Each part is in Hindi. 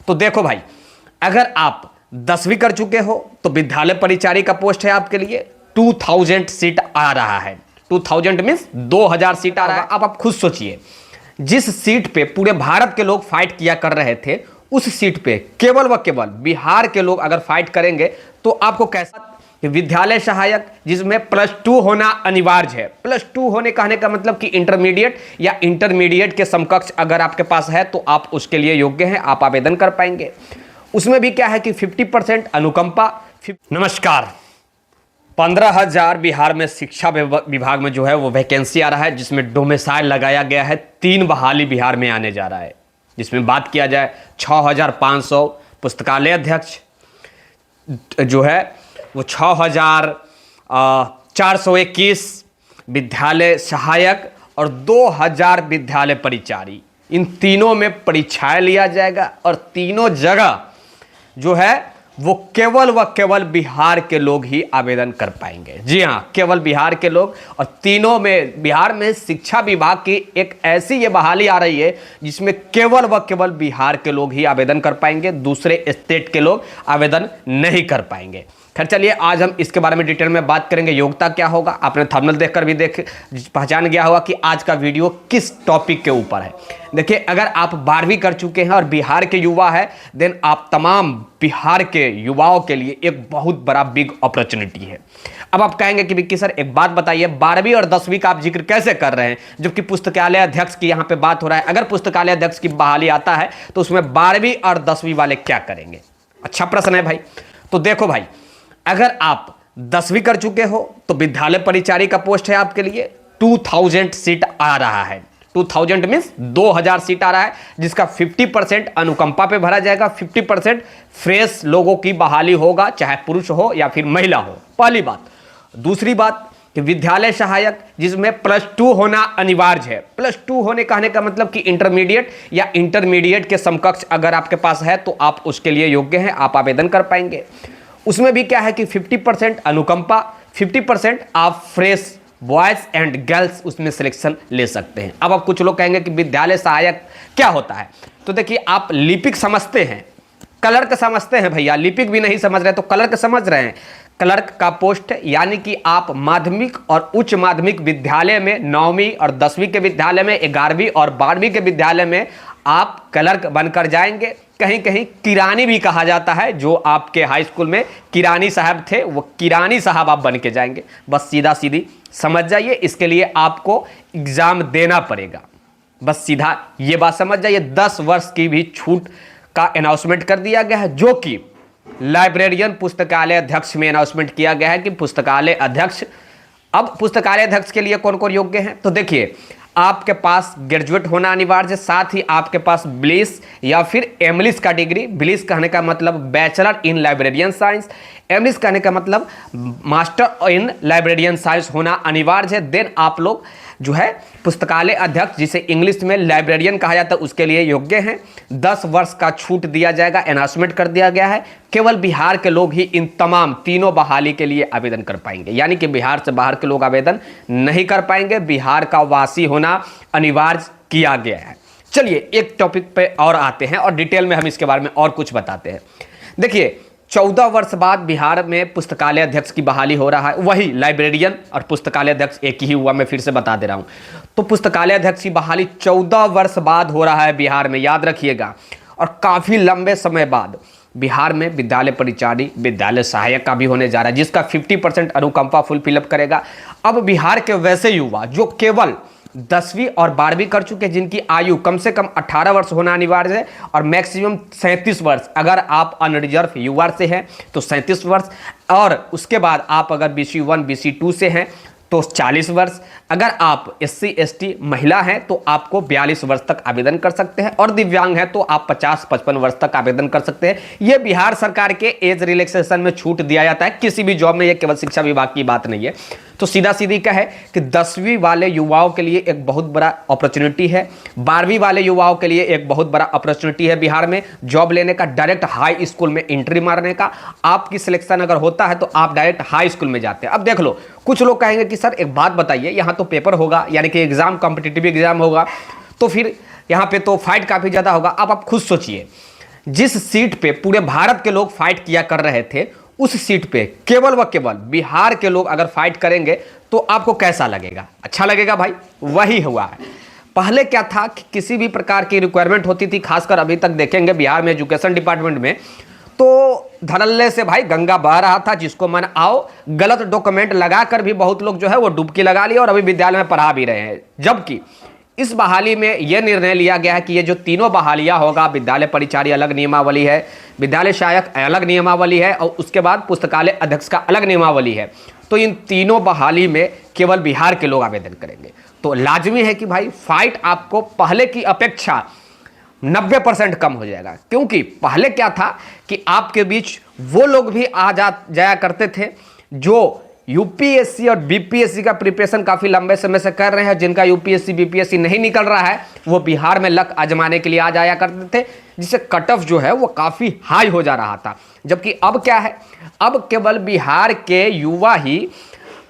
तो देखो भाई, अगर आप 10वीं कर चुके हो तो विद्यालय परिचारी का पोस्ट है आपके लिए 2000 सीट आ रहा है। 2000 मीन्स 2000 सीट आ रहा है। अब आप खुद सोचिए, जिस सीट पे पूरे भारत के लोग फाइट किया कर रहे थे, उस सीट पे केवल व केवल बिहार के लोग अगर फाइट करेंगे तो आपको कैसा विद्यालय सहायक, जिसमें +2 होना अनिवार्य है। +2 होने कहने का मतलब कि इंटरमीडिएट या इंटरमीडिएट के समकक्ष अगर आपके पास है तो आप उसके लिए योग्य हैं, आप आवेदन कर पाएंगे। उसमें भी क्या है कि 50% अनुकंपा। नमस्कार, 15,000 बिहार में शिक्षा विभाग में जो है वो वैकेंसी आ रहा है, जिसमें डोमिसाइल लगाया गया है। 3 बहाली बिहार में आने जा रहा है, जिसमें बात किया जाए 6,500 पुस्तकालय अध्यक्ष जो है वो 6,421 विद्यालय सहायक और 2,000 विद्यालय परिचारी। इन तीनों में परीक्षाएं लिया जाएगा और तीनों जगह जो है वो केवल व केवल बिहार के लोग ही आवेदन कर पाएंगे। जी हाँ, केवल बिहार के लोग। और तीनों में बिहार में शिक्षा विभाग की एक ऐसी ये बहाली आ रही है जिसमें केवल व केवल बिहार के लोग ही आवेदन कर पाएंगे, दूसरे स्टेट के लोग आवेदन नहीं कर पाएंगे। खैर चलिए, आज हम इसके बारे में डिटेल में बात करेंगे। योग्यता क्या होगा, आपने थंबनेल देखकर भी पहचान गया होगा कि आज का वीडियो किस टॉपिक के ऊपर है। देखिए, अगर आप 12वीं कर चुके हैं और बिहार के युवा है, देन आप तमाम बिहार के युवाओं के लिए एक बहुत बड़ा बिग अपॉर्चुनिटी है। अब आप कहेंगे कि विक्की सर एक बात बताइए, 12वीं और 10वीं का आप जिक्र कैसे कर रहे हैं जबकि पुस्तकालय अध्यक्ष की यहाँ पे बात हो रहा है। अगर पुस्तकालय अध्यक्ष की बहाली आता है तो उसमें 12वीं और 10वीं वाले क्या करेंगे? अच्छा प्रश्न है भाई। तो देखो भाई, अगर आप 10वीं कर चुके हो तो विद्यालय परिचारी का पोस्ट है आपके लिए 2000 सीट आ रहा है। 2000 मीन्स 2000 सीट आ रहा है, जिसका 50% अनुकंपा पे भरा जाएगा, 50% फ्रेश लोगों की बहाली होगा, चाहे पुरुष हो या फिर महिला हो। पहली बात। दूसरी बात कि विद्यालय सहायक, जिसमें +2 होना अनिवार्य है। +2 होने कहने का मतलब कि इंटरमीडिएट या इंटरमीडिएट के समकक्ष अगर आपके पास है तो आप उसके लिए योग्य हैं, आप आवेदन कर पाएंगे। उसमें भी क्या है कि 50% अनुकंपा, 50% आप फ्रेश बॉयज एंड गर्ल्स उसमें सिलेक्शन ले सकते हैं। अब कुछ लोग कहेंगे कि विद्यालय सहायक क्या होता है, तो देखिए, आप लिपिक समझते हैं, क्लर्क समझते हैं भैया, लिपिक भी नहीं समझ रहे तो क्लर्क समझ रहे हैं। क्लर्क का पोस्ट यानी कि आप माध्यमिक और उच्च माध्यमिक विद्यालय में 9वीं और 10वीं के विद्यालय में, 11वीं और 12वीं के विद्यालय में आप क्लर्क बनकर जाएंगे। कहीं कहीं किरानी भी कहा जाता है, जो आपके हाई स्कूल में किरानी साहब थे वो किरानी साहब आप बन के जाएंगे। बस सीधा सीधी समझ जाइए, इसके लिए आपको एग्जाम देना पड़ेगा। बस सीधा ये बात समझ जाइए। 10 वर्ष की भी छूट का अनाउंसमेंट कर दिया गया है, जो कि लाइब्रेरियन पुस्तकालय अध्यक्ष में अनाउंसमेंट किया गया है कि पुस्तकालय अध्यक्ष। अब पुस्तकालय अध्यक्ष के लिए कौन कौन योग्य हैं, तो देखिए, आपके पास ग्रेजुएट होना अनिवार्य है, साथ ही आपके पास ब्लिस या फिर एमलिस का डिग्री। ब्लिस कहने का मतलब बैचलर इन लाइब्रेरियन साइंस, एमलिस कहने का मतलब मास्टर इन लाइब्रेरियन साइंस होना अनिवार्य है। देन आप लोग जो है पुस्तकालय अध्यक्ष, जिसे इंग्लिश में लाइब्रेरियन कहा जाता है, उसके लिए योग्य हैं। 10 वर्ष का छूट दिया जाएगा, अनाउंसमेंट कर दिया गया है। केवल बिहार के लोग ही इन तमाम तीनों बहाली के लिए आवेदन कर पाएंगे, यानी कि बिहार से बाहर के लोग आवेदन नहीं कर पाएंगे। बिहार का वासी होना अनिवार्य किया गया है। चलिए एक टॉपिक पे और आते हैं और डिटेल में हम इसके बारे में और कुछ बताते हैं। देखिए, 14 वर्ष बाद बिहार में पुस्तकालय अध्यक्ष की बहाली हो रहा है। वही लाइब्रेरियन और पुस्तकालय अध्यक्ष एक ही हुआ, मैं फिर से बता दे रहा हूं। तो पुस्तकालय अध्यक्ष की बहाली 14 वर्ष बाद हो रहा है बिहार में, याद रखिएगा। और काफ़ी लंबे समय बाद बिहार में विद्यालय परिचारी, विद्यालय सहायक का भी होने जा रहा है, जिसका 50% अनुकंपा फुल फिलअप करेगा। अब बिहार के वैसे युवा जो केवल 10वीं और 12वीं कर चुके, जिनकी आयु कम से कम 18 वर्ष होना अनिवार्य है और मैक्सिमम 37 वर्ष, अगर आप अनरिजर्व युवा से हैं तो 37 वर्ष, और उसके बाद आप अगर BC1 BC2 से हैं तो 40 वर्ष, अगर आप SC ST महिला हैं तो आपको 42 वर्ष तक आवेदन कर सकते हैं, और दिव्यांग हैं तो आप 50-55 वर्ष तक आवेदन कर सकते हैं। यह बिहार सरकार के एज रिलैक्सेशन में छूट दिया जाता है किसी भी जॉब में, यह केवल शिक्षा विभाग की बात नहीं है। तो सीधा सीधी क्या है कि 10वीं वाले युवाओं के लिए एक बहुत बड़ा अपॉर्चुनिटी है, 12वीं वाले युवाओं के लिए एक बहुत बड़ा अपॉर्चुनिटी है बिहार में जॉब लेने का, डायरेक्ट हाई स्कूल में एंट्री मारने का। आपकी सिलेक्शन अगर होता है तो आप डायरेक्ट हाई स्कूल में जाते हैं। अब देख लो, कुछ लोग कहेंगे कि सर एक बात बताइए, यहाँ तो पेपर होगा, यानी कि एग्जाम कॉम्पिटिटिव एग्जाम होगा, तो फिर यहाँ पे तो फाइट काफ़ी ज़्यादा होगा। अब आप खुद सोचिए, जिस सीट पे पूरे भारत के लोग फाइट किया कर रहे थे, उस सीट पे केवल व केवल बिहार के लोग अगर फाइट करेंगे तो आपको कैसा लगेगा? अच्छा लगेगा भाई। वही हुआ है। पहले क्या था कि किसी भी प्रकार की रिक्वायरमेंट होती थी, खासकर अभी तक देखेंगे बिहार में एजुकेशन डिपार्टमेंट में, तो धड़ल्ले से भाई गंगा बह रहा था, जिसको मन आओ गलत डॉक्यूमेंट लगाकर भी बहुत लोग जो है वो डुबकी लगा लिया और अभी विद्यालय में पढ़ा भी रहे हैं। जबकि इस बहाली में यह निर्णय लिया गया है कि ये जो तीनों बहालियां होगा, विद्यालय परिचारी अलग नियमावली है, विद्यालय सहायक अलग नियमावली है और उसके बाद पुस्तकालय अध्यक्ष का अलग नियमावली है, तो इन तीनों बहाली में केवल बिहार के लोग आवेदन करेंगे। तो लाजमी है कि भाई फाइट आपको पहले की अपेक्षा 90% कम हो जाएगा। क्योंकि पहले क्या था कि आपके बीच वो लोग भी आ जाया करते थे जो यूपीएससी और बीपीएससी का प्रिपरेशन काफी लंबे समय से कर रहे हैं, जिनका यूपीएससी बीपीएससी नहीं निकल रहा है, वो बिहार में लक आजमाने के लिए आ जाया करते थे, जिससे कट ऑफ जो है वो काफी हाई हो जा रहा था। जबकि अब क्या है, अब केवल बिहार के युवा ही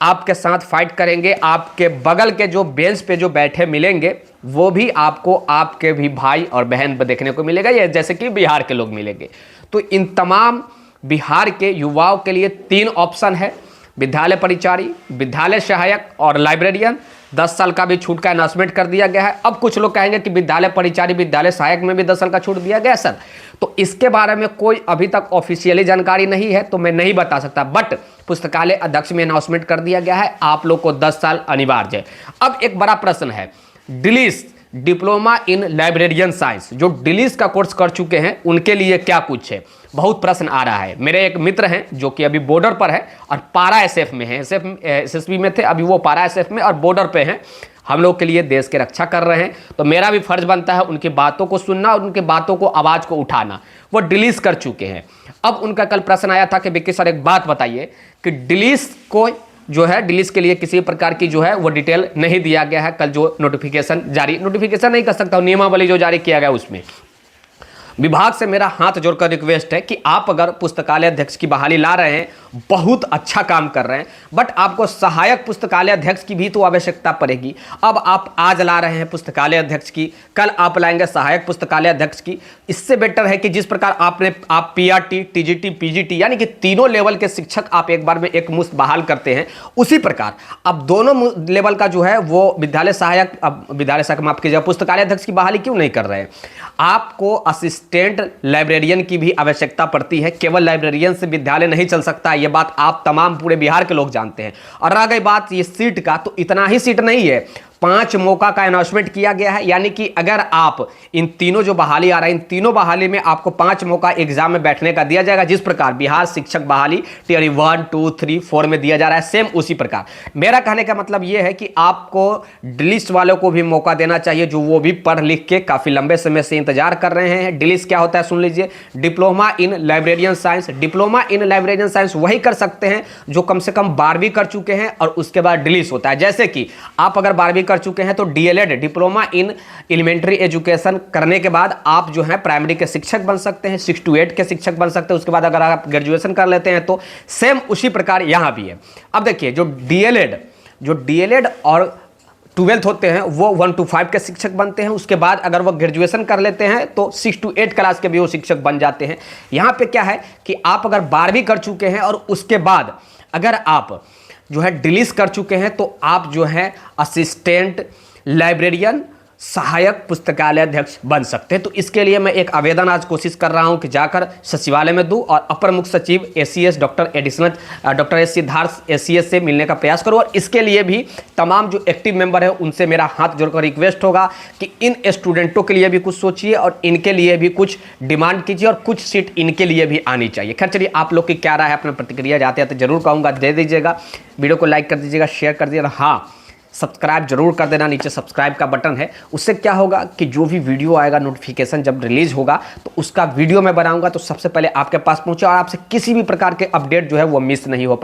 आपके साथ फाइट करेंगे। आपके बगल के जो बेंच पे जो बैठे मिलेंगे वो भी आपको आपके भी भाई और बहन देखने को मिलेगा, ये जैसे कि बिहार के लोग मिलेंगे। तो इन तमाम बिहार के युवाओं के लिए 3 ऑप्शन है, विद्यालय परिचारी, विद्यालय सहायक और लाइब्रेरियन। 10 साल का भी छूट का अनाउंसमेंट कर दिया गया है। अब कुछ लोग कहेंगे कि विद्यालय परिचारी विद्यालय सहायक में भी 10 साल का छूट दिया गया सर, तो इसके बारे में कोई अभी तक ऑफिशियली जानकारी नहीं है, तो मैं नहीं बता सकता। बट पुस्तकालय अध्यक्ष में अनाउंसमेंट कर दिया गया है, आप लोग को 10 साल अनिवार्य है। अब एक बड़ा प्रश्न है, डिलीस डिप्लोमा इन लाइब्रेरियन साइंस, जो डिलीस का कोर्स कर चुके हैं उनके लिए क्या कुछ है, बहुत प्रश्न आ रहा है। मेरे एक मित्र हैं जो कि अभी बॉर्डर पर है और पारा एसएफ में है, एसएसबी में थे, अभी वो पारा एसएफ में और बॉर्डर पे हैं, हम लोग के लिए देश की रक्षा कर रहे हैं। तो मेरा भी फर्ज बनता है उनकी बातों को सुनना और उनकी बातों को, आवाज़ को उठाना। वो डिलीस कर चुके हैं। अब उनका कल प्रश्न आया था कि विक्की सर एक बात बताइए कि डिलीस को जो है, डिलीस के लिए किसी प्रकार की जो है वो डिटेल नहीं दिया गया है। कल जो नोटिफिकेशन नहीं कर सकता, नियमावली जो जारी किया गया उसमें विभाग से मेरा हाथ जोड़कर रिक्वेस्ट है कि आप अगर पुस्तकालय अध्यक्ष की बहाली ला रहे हैं, बहुत अच्छा काम कर रहे हैं, बट आपको सहायक पुस्तकालय अध्यक्ष की भी तो आवश्यकता पड़ेगी। अब आप आज ला रहे हैं पुस्तकालय अध्यक्ष की, कल आप लाएंगे सहायक पुस्तकालय अध्यक्ष की। इससे बेटर है कि जिस प्रकार आप पीआरटी, टीजीटी, पीजीटी यानी कि तीनों लेवल के शिक्षक आप एक बार में एक मुश्त बहाल करते हैं, उसी प्रकार अब दोनों लेवल का जो है वो विद्यालय सहायक माफ कीजिएगा, पुस्तकालय अध्यक्ष की बहाली क्यों नहीं कर रहे हैं? आपको असिस्टेंट लाइब्रेरियन की भी आवश्यकता पड़ती है। केवल लाइब्रेरियन से विद्यालय नहीं चल सकता, ये बात आप तमाम पूरे बिहार के लोग जानते हैं। और रह गई बात ये सीट का, तो इतना ही सीट नहीं है, 5 मौका का अनाउंसमेंट किया गया है। यानी कि अगर आप इन तीनों जो बहाली आ रहा है, इन तीनों बहाली में आपको 5 मौका एग्जाम में बैठने का दिया जाएगा। जिस प्रकार बिहार शिक्षक बहाली टियर 1, 2, 3, 4 में दिया जा रहा है, सेम उसी प्रकार। मेरा कहने का मतलब यह है कि आपको डिलीस वालों को भी मौका देना चाहिए, जो वो भी पढ़ लिख के काफी लंबे समय से इंतजार कर रहे हैं। डिलीस क्या होता है सुन लीजिए, diploma in librarian science. Diploma in librarian science वही कर सकते हैं जो कम से कम 12वीं कर चुके हैं और उसके बाद डिलीस होता है। जैसे कि आप अगर 12वीं कर चुके हैं तो DElEd, diploma in elementary education करने के बाद आप जो है प्राइमरी के शिक्षक बन सकते हैं, 6 to 8 के शिक्षक बन सकते हैं। उसके बाद अगर आप ग्रेजुएशन कर लेते हैं तो सेम उसी प्रकार यहां भी है। अब देखिए जो डीएलएड और 12th होते हैं वो 1 to 5 के शिक्षक बनते हैं। उसके बाद अगर वो ग्रेजुएशन कर लेते हैं तो 6 to 8 क्लास के भी वो शिक्षक बन जाते हैं। यहां पे क्या है कि आप अगर 12वीं कर चुके हैं और उसके बाद अगर आप जो है डिलीस कर चुके हैं तो आप जो है असिस्टेंट लाइब्रेरियन, सहायक पुस्तकालय अध्यक्ष बन सकते हैं। तो इसके लिए मैं एक आवेदन आज कोशिश कर रहा हूं कि जाकर सचिवालय में दूं और अपर मुख्य सचिव ACS doctor S Siddharth ACS से मिलने का प्रयास करूं। और इसके लिए भी तमाम जो एक्टिव मेंबर है उनसे मेरा हाथ जोड़कर रिक्वेस्ट होगा कि इन स्टूडेंटों के लिए भी कुछ सोचिए और इनके लिए भी कुछ डिमांड कीजिए और कुछ सीट इनके लिए भी आनी चाहिए। खैर चलिए, आप लोग की क्या राय है, अपना प्रतिक्रिया जाते हैं तो जरूर कहूँगा दे दीजिएगा। वीडियो को लाइक कर दीजिएगा, शेयर कर दीजिएगा, हाँ सब्सक्राइब जरूर कर देना। नीचे सब्सक्राइब का बटन है, उससे क्या होगा कि जो भी वीडियो आएगा, नोटिफिकेशन जब रिलीज होगा तो उसका वीडियो मैं बनाऊंगा तो सबसे पहले आपके पास पहुंचे और आपसे किसी भी प्रकार के अपडेट जो है वो मिस नहीं हो।